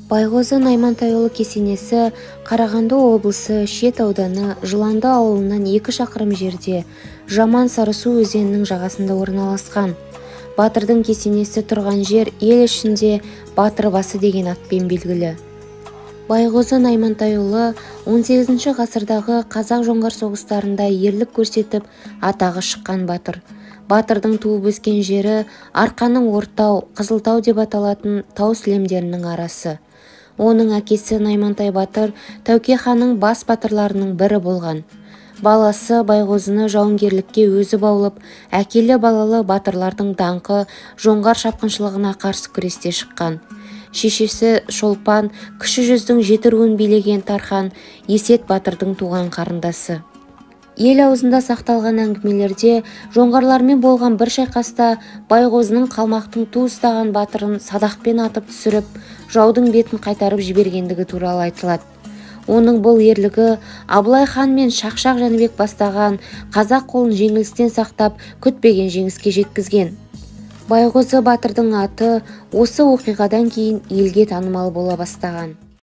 Байғозы Наймантайұлы кесенесі Қарағанды облысы Шет ауданы Жыланды ауылынан 2 шақырым жерде Жаман Сарысу өзенінің жағасында орналасқан. Батырдың кесенесі тұрған жер ел ішінде Батыр басы деген атпен белгілі. Байғозы Наймантайұлы 18 ғасырдағы қазақ-жоңғар соғыстарында ерлік көрсетіп атағы шыққан батыр. Батырдың туып өскен жері Арқаның Ортау, Қызылтау деп аталатын тау сілемдерінің арасы. Оның әкесі Наймантай батыр Тәуке ханның бас батырларының бірі болған. Баласы Байғозыны жауынгерлікке өзі баулып, әкелі балалы батырлардың даңқы жоңғар шапқыншылығына қарсы күресте шыққан. Шешесі Шолпан кіші жүздің 7 руын билеген Тархан Есет батырдың туған қарындасы. Ел аузында сақталған әңгімелерде жоңғарлармен болған бір шайқаста Байғозының қалмақтың ту ұстаған батырын садақпен атып түсіріп, жаудың бетін қайтарып жібергендігі туралы айтылады. Оның бұл ерлігі Абылай хан мен Шақшақ Жәнібек бастаған қазақ қолын жеңілістен сақтап, күтпеген жеңіске жеткізген. Байғозы батырдың аты осы оқиғадан кейін елге танымал бола бастаған.